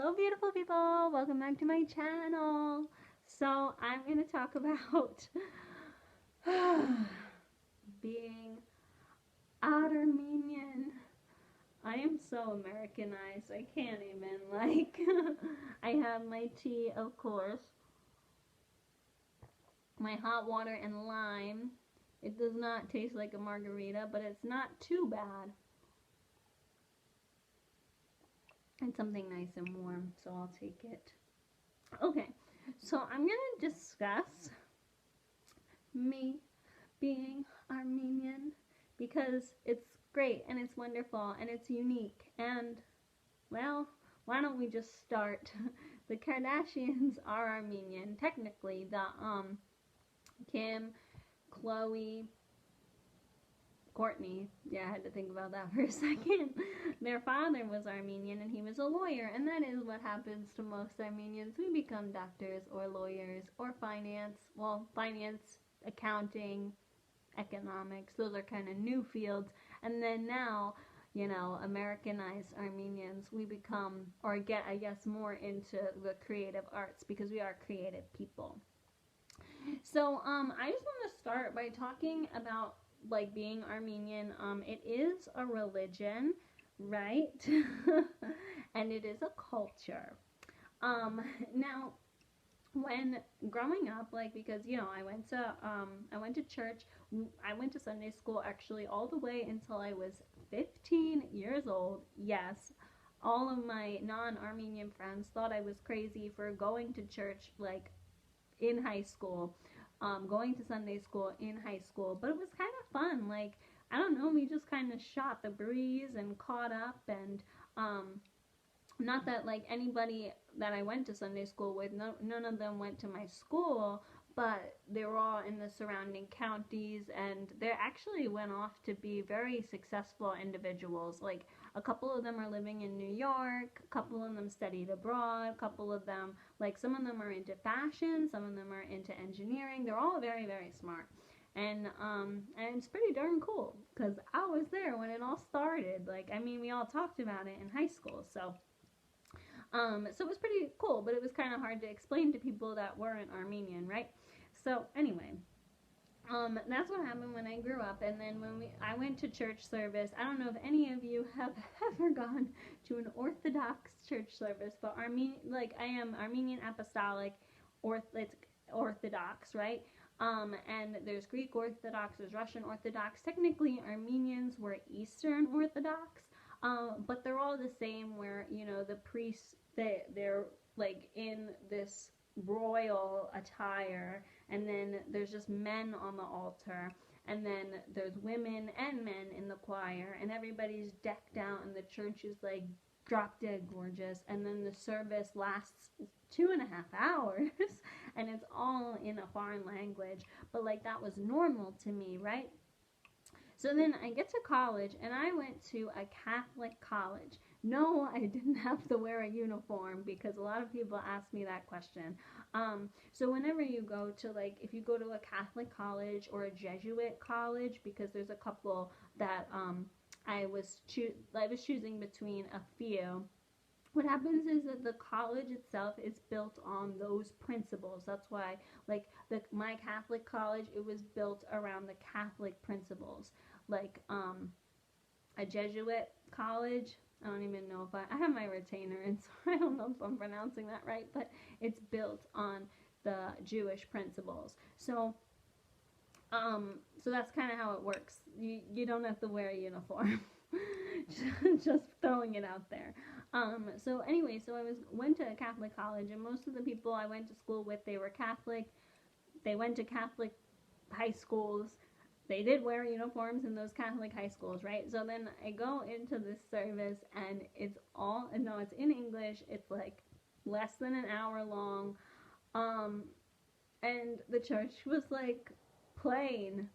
Hello, beautiful people. Welcome back to my channel. So, I'm going to talk about being Armenian. I am so Americanized. I can't even, I have my tea, of course, my hot water and lime. It does not taste like a margarita, but it's not too bad. And something nice and warm, so I'll take it. Okay, so I'm going to discuss me being Armenian because it's great and it's wonderful and it's unique. And, well, why don't we just start? The Kardashians are Armenian. Technically, the Kim, Khloe, Courtney, yeah, I had to think about that for a second. Their father was Armenian and he was a lawyer, and that is what happens to most Armenians. We become doctors or lawyers or finance, accounting, economics, those are kind of new fields. And then now, Americanized Armenians, we become, or get, I guess, more into the creative arts because we are creative people. So, I just want to start by talking about being Armenian. It is a religion, right? And it is a culture. Now, when growing up, because I went to church, I went to Sunday school actually all the way until I was 15 years old. Yes, all of my non-Armenian friends thought I was crazy for going to church in high school. Going to Sunday school in high school, but it was kind of fun. I don't know, we just kind of shot the breeze and caught up, and not that anybody that I went to Sunday school with, none of them went to my school, but they were all in the surrounding counties, and they actually went off to be very successful individuals. A couple of them are living in New York, a couple of them studied abroad, a couple of them, some of them are into fashion, some of them are into engineering. They're all very, very smart. And it's pretty darn cool, because I was there when it all started. We all talked about it in high school, so it was pretty cool, but it was kind of hard to explain to people that weren't Armenian, right? So anyway, that's what happened when I grew up. And then when I went to church service, I don't know if any of you have ever gone to an Orthodox church service, but I am Armenian Apostolic Orthodox, right? And there's Greek Orthodox, there's Russian Orthodox. Technically, Armenians were Eastern Orthodox, but they're all the same, where, the priests, they're in this royal attire, and then there's just men on the altar, and then there's women and men in the choir, and everybody's decked out, and the church is drop dead gorgeous, and then the service lasts 2.5 hours and it's all in a foreign language, but that was normal to me, right? So then I get to college, and I went to a Catholic college. No, I didn't have to wear a uniform, because a lot of people ask me that question. So whenever you go to, if you go to a Catholic college or a Jesuit college, because there's a couple that I was choosing between a few. What happens is that the college itself is built on those principles. That's why, my Catholic college, it was built around the Catholic principles. A Jesuit college, I don't even know if I have my retainer, and so I don't know if I'm pronouncing that right, but it's built on the Jewish principles. So that's kind of how it works. You don't have to wear a uniform. Just throwing it out there. So anyway, so I went to a Catholic college, and most of the people I went to school with, they were Catholic. They went to Catholic high schools. They did wear uniforms in those Catholic high schools, right? So then I go into this service, and it's in English. It's less than an hour long. And the church was plain.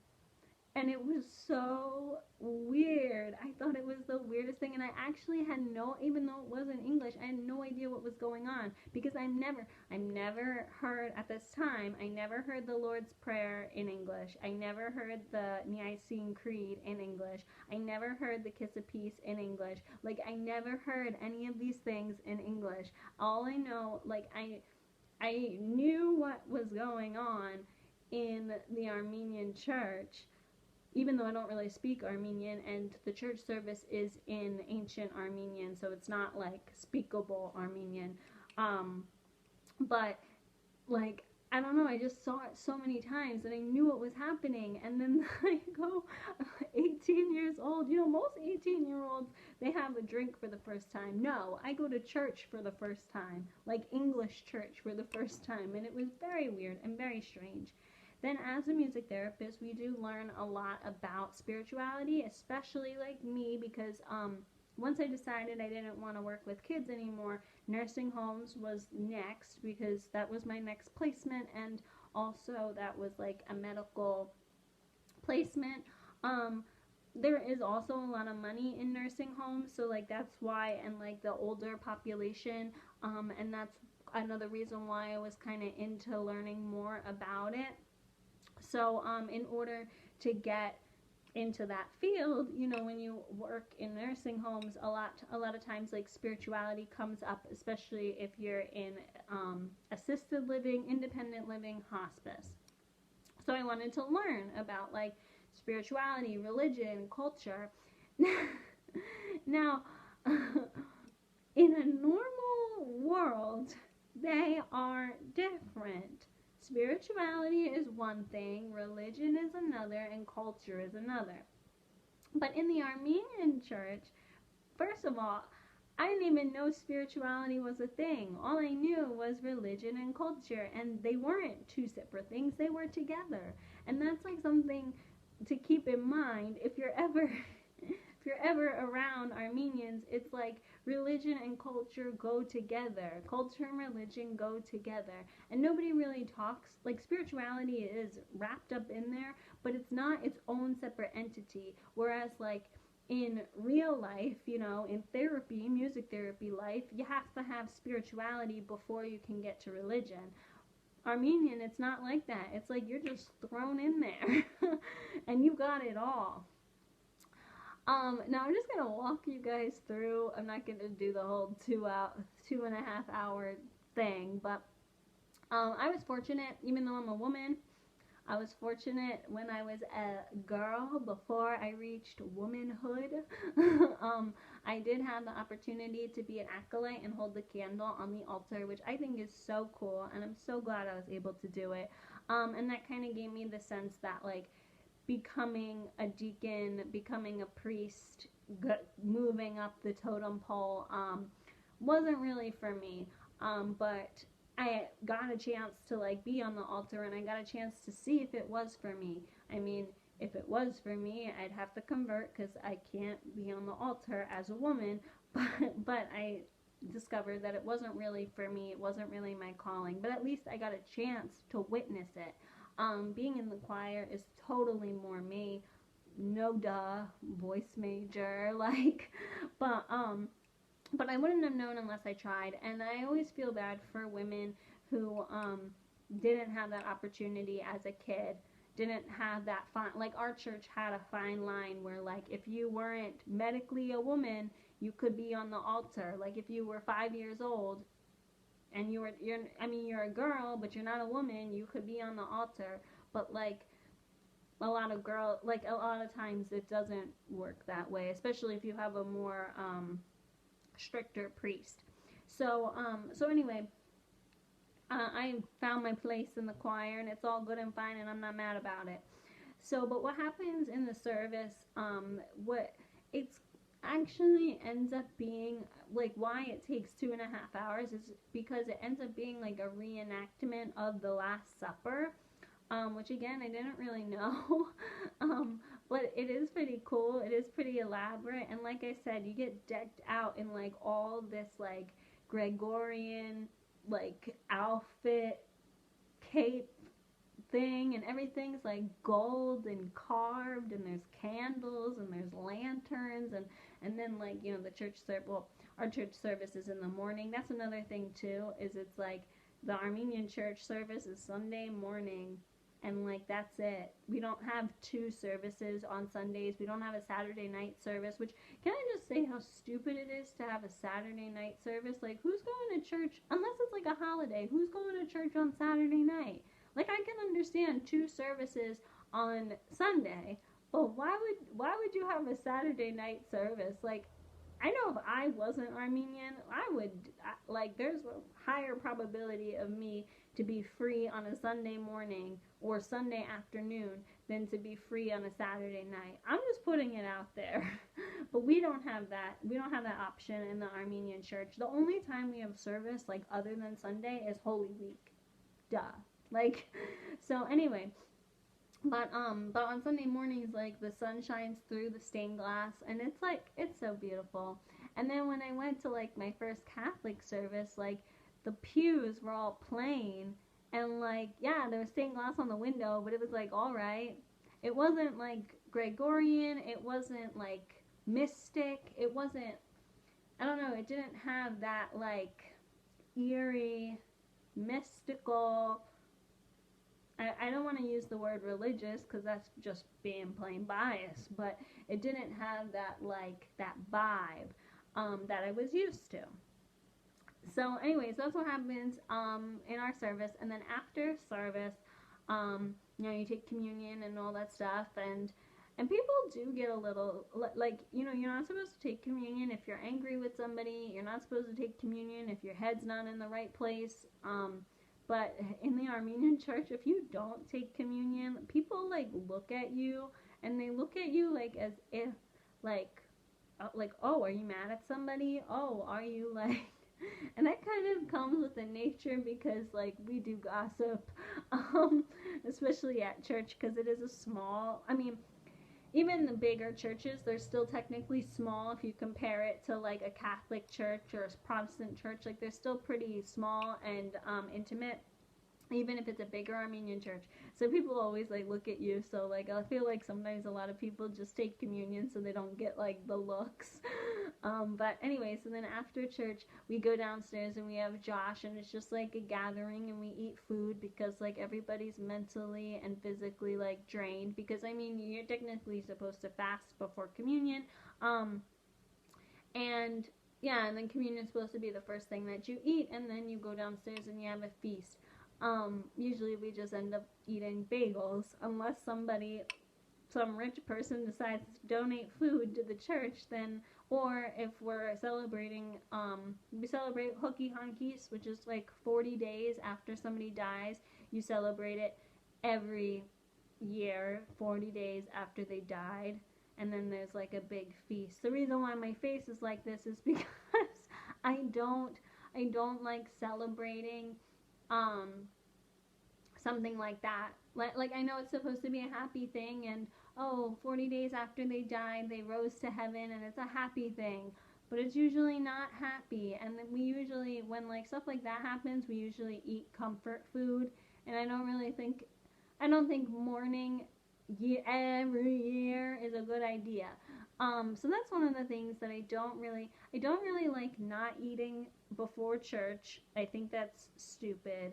And it was so weird. I thought it was the weirdest thing, and I actually had even though it wasn't English, I had no idea what was going on, because I never heard, at this time, I never heard the Lord's Prayer in English. I never heard the Nicene Creed in English. I never heard the Kiss of Peace in English. I never heard any of these things in English. English. All I know, like, I knew what was going on in the Armenian church, even though I don't really speak Armenian, and the church service is in ancient Armenian, so it's not like speakable Armenian. But like, I don't know, I just saw it so many times and I knew what was happening. And then I go 18 years old. You know, most 18-year-olds, they have a drink for the first time. No, I go to church for the first time, like English church for the first time. And it was very weird and very strange. Then as a music therapist, we do learn a lot about spirituality, especially like me, because once I decided I didn't want to work with kids anymore, nursing homes was next, because that was my next placement, and also that was like a medical placement. There is also a lot of money in nursing homes, so like that's why, and like the older population, and that's another reason why I was kind of into learning more about it. So in order to get into that field, you know, when you work in nursing homes, a lot of times like spirituality comes up, especially if you're in assisted living, independent living, hospice. So I wanted to learn about like spirituality, religion, culture. Now, in a normal world, they are different. Spirituality is one thing, religion is another, and culture is another. But in the Armenian church, first of all, I didn't even know spirituality was a thing. All I knew was religion and culture, and they weren't two separate things, they were together. And that's like something to keep in mind if you're ever if you're ever around Armenians. It's like religion and culture go together. Culture and religion go together. And nobody really talks, like spirituality is wrapped up in there, but it's not its own separate entity. Whereas like in real life, you know, in therapy, music therapy life, you have to have spirituality before you can get to religion. Armenian, it's not like that. It's like you're just thrown in there and you got it all. Now I'm just gonna walk you guys through. I'm not gonna do the whole 2.5 hour thing, but I was fortunate, even though I'm a woman, I was fortunate when I was a girl before I reached womanhood. I did have the opportunity to be an acolyte and hold the candle on the altar, which I think is so cool, and I'm so glad I was able to do it. And that kind of gave me the sense that like becoming a deacon, becoming a priest, moving up the totem pole wasn't really for me. But I got a chance to like be on the altar, and I got a chance to see if it was for me. I mean, if it was for me, I'd have to convert because I can't be on the altar as a woman. But I discovered that it wasn't really for me. It wasn't really my calling. But at least I got a chance to witness it. Being in the choir is totally more me. No duh, voice major, like, but I wouldn't have known unless I tried. And I always feel bad for women who didn't have that opportunity as a kid, didn't have that fine, like our church had a fine line where like if you weren't medically a woman, you could be on the altar. Like if you were 5 years old and you're a girl, but you're not a woman, you could be on the altar. But like a lot of times it doesn't work that way, especially if you have a more stricter priest. So anyway, I found my place in the choir, and it's all good and fine, and I'm not mad about it. So, but what happens in the service, what it's actually ends up being, like why it takes 2.5 hours is because it ends up being like a reenactment of the Last Supper, which again, I didn't really know, but it is pretty cool, it is pretty elaborate, and like I said, you get decked out in like all this like Gregorian like outfit, cape thing, and everything's like gold and carved, and there's candles and there's lanterns, and then like, you know, the church service, well, our church service is in the morning. That's another thing too, is it's like the Armenian church service is Sunday morning, and like that's it. We don't have two services on Sundays. We don't have a Saturday night service, which, can I just say how stupid it is to have a Saturday night service? Like, who's going to church unless it's like a holiday? Who's going to church on Saturday night? Like, I can understand two services on Sunday, but why would you have a Saturday night service? Like, I know if I wasn't Armenian, I would, like, there's a higher probability of me to be free on a Sunday morning or Sunday afternoon than to be free on a Saturday night. I'm just putting it out there. But we don't have that. We don't have that option in the Armenian church. The only time we have service, like, other than Sunday is Holy Week. Duh. Like, so anyway, but on Sunday mornings, like, the sun shines through the stained glass, and it's like, it's so beautiful. And then when I went to like my first Catholic service, like, the pews were all plain, and like, yeah, there was stained glass on the window, but it was like, all right. It wasn't like Gregorian, it wasn't like mystic, it wasn't, I don't know, it didn't have that like eerie, mystical, I don't want to use the word religious because that's just being plain biased, but it didn't have that, like, that vibe that I was used to. So anyways, that's what happens in our service. And then after service, you take communion and all that stuff, and people do get a little, like, you're not supposed to take communion if you're angry with somebody. You're not supposed to take communion if your head's not in the right place. But in the Armenian church, if you don't take communion, people, like, look at you, and they look at you, like, as if, like, oh, are you mad at somebody? Oh, are you, like, and that kind of comes with the nature because, like, we do gossip, especially at church, because it is a small, I mean, even the bigger churches, they're still technically small if you compare it to, like, a Catholic church or a Protestant church. Like, they're still pretty small and intimate, even if it's a bigger Armenian church. So people always, like, look at you. So, like, I feel like sometimes a lot of people just take communion so they don't get, like, the looks. But anyway, so then after church, we go downstairs and we have Josh, and it's just, like, a gathering, and we eat food because, like, everybody's mentally and physically, like, drained. Because, I mean, you're technically supposed to fast before communion. And, yeah, and then communion is supposed to be the first thing that you eat, and then you go downstairs and you have a feast. Usually we just end up eating bagels unless some rich person decides to donate food to the church, then, or if we're celebrating, we celebrate Hooky Honkies, which is like 40 days after somebody dies. You celebrate it every year, 40 days after they died, and then there's like a big feast. The reason why my face is like this is because I don't like celebrating something like that. Like, I know it's supposed to be a happy thing, and, 40 days after they died, they rose to heaven, and it's a happy thing. But it's usually not happy, and then we usually, when, like, stuff like that happens, we usually eat comfort food, and I don't think mourning every year is a good idea. So that's one of the things that I don't really like not eating before church. I think that's stupid.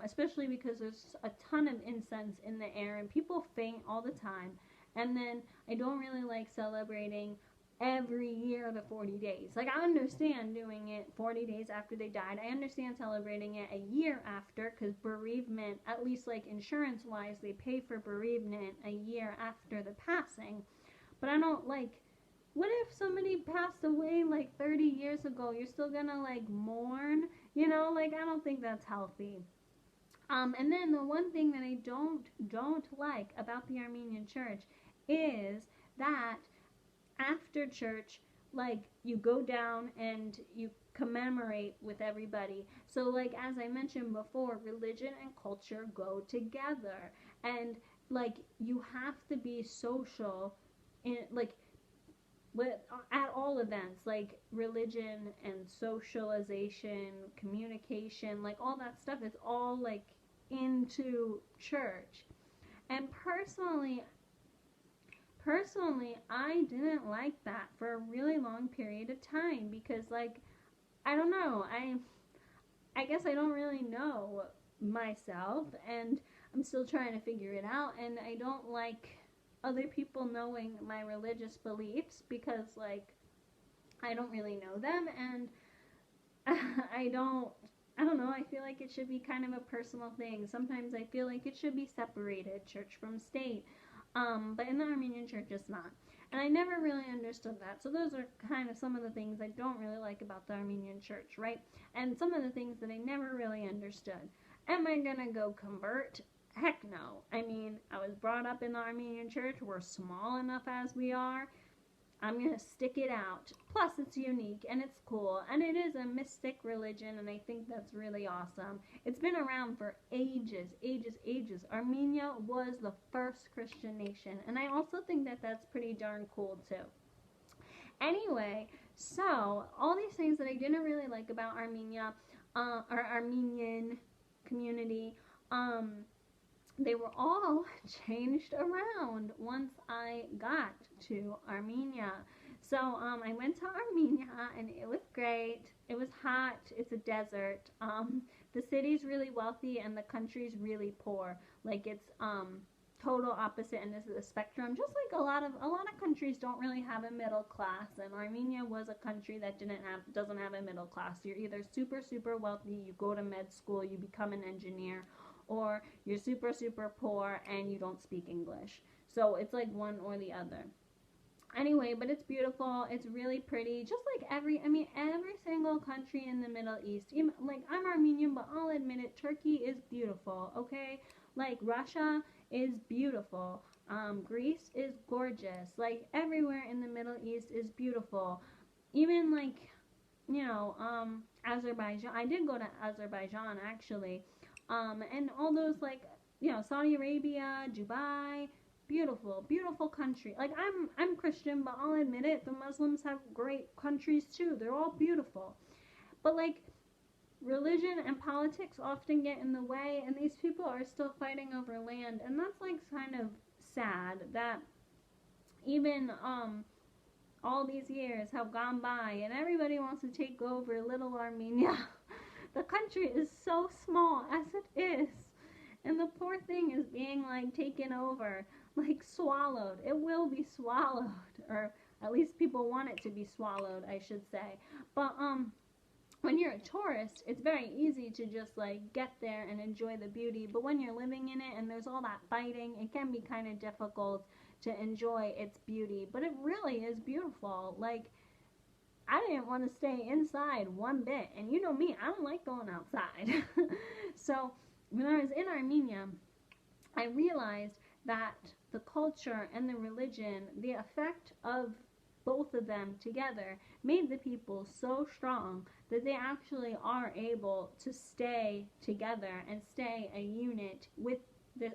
Especially because there's a ton of incense in the air and people faint all the time. And then I don't really like celebrating every year the 40 days. Like, I understand doing it 40 days after they died. I understand celebrating it a year after, because bereavement, at least like insurance wise, they pay for bereavement a year after the passing. But I don't like, what if somebody passed away like 30 years ago? You're still gonna like mourn? Like, I don't think that's healthy. And then the one thing that I don't like about the Armenian church is that after church, like, you go down and you commemorate with everybody. So, like, as I mentioned before, religion and culture go together. And, like, you have to be social in, like, at all events, like religion and socialization, communication, like, all that stuff is all, like, into church. And personally, I didn't like that for a really long period of time because, like, I don't know, I guess I don't really know myself, and I'm still trying to figure it out, and I don't like other people knowing my religious beliefs because, like, I don't really know them, and I don't know, I feel like it should be kind of a personal thing. Sometimes I feel like it should be separated, church from state. But in the Armenian church, it's not. And I never really understood that. So those are kind of some of the things I don't really like about the Armenian church, right? And some of the things that I never really understood. Am I going to go convert? Heck no. I mean, I was brought up in the Armenian church. We're small enough as we are. I'm going to stick it out. Plus, it's unique and it's cool. And it is a mystic religion, and I think that's really awesome. It's been around for ages, ages, ages. Armenia was the first Christian nation. And I also think that that's pretty darn cool, too. Anyway, so all these things that I didn't really like about Armenia, or Armenian community, they were all changed around once I got to Armenia. So I went to Armenia, and it was great. It was hot. It's a desert. The city's really wealthy and the country's really poor. Like, it's total opposite end of the spectrum. Just like a lot of countries don't really have a middle class, and Armenia was a country that doesn't have a middle class. You're either super, super wealthy, you go to med school, you become an engineer, or you're super, super poor and you don't speak English. So it's like one or the other. Anyway, but it's beautiful. It's really pretty. Just like every single country in the Middle East. Even, like, I'm Armenian, but I'll admit it, Turkey is beautiful, okay? Like, Russia is beautiful. Greece is gorgeous. Like, everywhere in the Middle East is beautiful. Even, like, Azerbaijan. I did go to Azerbaijan, actually. And all those, like, Saudi Arabia, Dubai, beautiful, beautiful country. Like, I'm Christian, but I'll admit it, the Muslims have great countries too. They're all beautiful. But, like, religion and politics often get in the way, and these people are still fighting over land, and that's, like, kind of sad that even, all these years have gone by, and everybody wants to take over little Armenia. The country is so small as it is, and the poor thing is being, like, taken over, like, swallowed. It will be swallowed, or at least people want it to be swallowed, I should say. But when you're a tourist, it's very easy to just, like, get there and enjoy the beauty. But when you're living in it and there's all that fighting, it can be kind of difficult to enjoy its beauty. But it really is beautiful. Like, I didn't want to stay inside one bit. And you know me, I don't like going outside. So when I was in Armenia, I realized that the culture and the religion, the effect of both of them together, made the people so strong that they actually are able to stay together and stay a unit with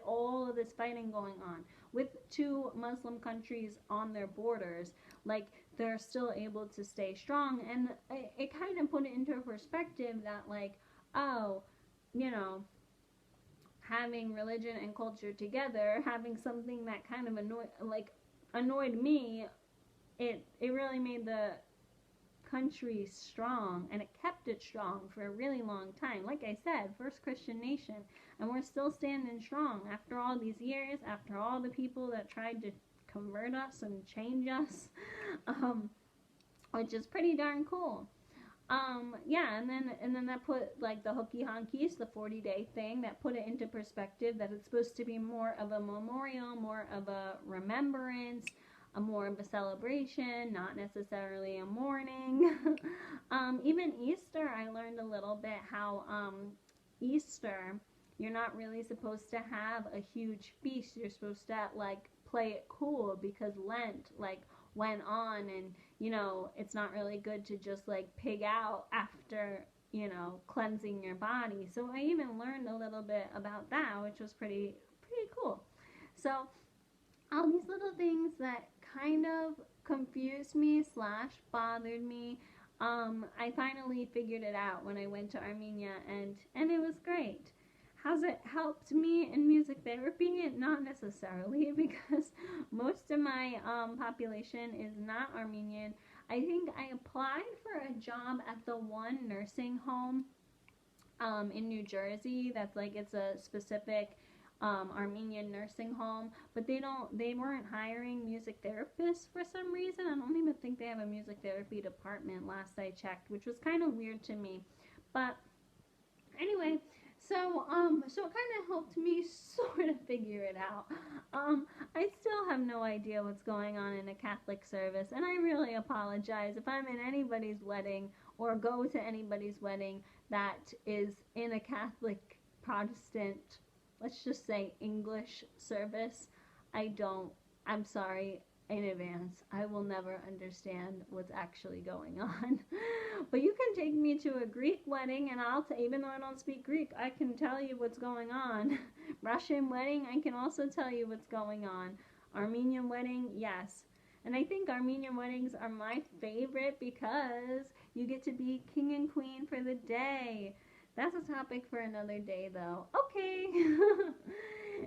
all of this fighting going on. With two Muslim countries on their borders, like, they're still able to stay strong. And it kind of put it into perspective that, like, oh, having religion and culture together, having something that kind of annoyed me, it really made the country strong, and it kept it strong for a really long time. Like I said, first Christian nation, and we're still standing strong after all these years, after all the people that tried to convert us and change us, which is pretty darn cool. Yeah, and then that put, like, the hooky honkies, the 40-day thing, that put it into perspective that it's supposed to be more of a memorial, more of a remembrance, more of a celebration, not necessarily a mourning. Even Easter, I learned a little bit how Easter, you're not really supposed to have a huge feast. You're supposed to, like, play it cool because Lent, like, went on, and it's not really good to just, like, pig out after cleansing your body. So I even learned a little bit about that, which was pretty cool. So all these little things that kind of confused me / bothered me, I finally figured it out when I went to Armenia, and it was great. Has it helped me in music therapy? Not necessarily, because most of my population is not Armenian. I think I applied for a job at the one nursing home in New Jersey. That's, like, it's a specific Armenian nursing home, but they weren't hiring music therapists for some reason. I don't even think they have a music therapy department last I checked, which was kind of weird to me. But anyway, so it kind of helped me sort of figure it out. I still have no idea what's going on in a Catholic service, and I really apologize if I'm in anybody's wedding or go to anybody's wedding that is in a Catholic, Protestant, let's just say English service. I'm sorry in advance. I will never understand what's actually going on. But you can take me to a Greek wedding, and even though I don't speak Greek, I can tell you what's going on. Russian wedding, I can also tell you what's going on. Armenian wedding, yes. And I think Armenian weddings are my favorite because you get to be king and queen for the day. That's a topic for another day, though. Okay.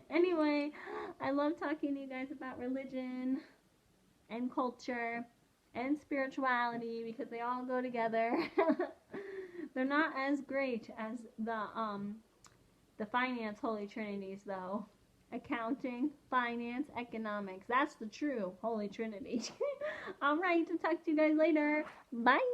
Anyway, I love talking to you guys about religion and culture and spirituality because they all go together. They're not as great as the finance Holy Trinities, though. Accounting, finance, economics. That's the true Holy Trinity. All right, to talk to you guys later. Bye.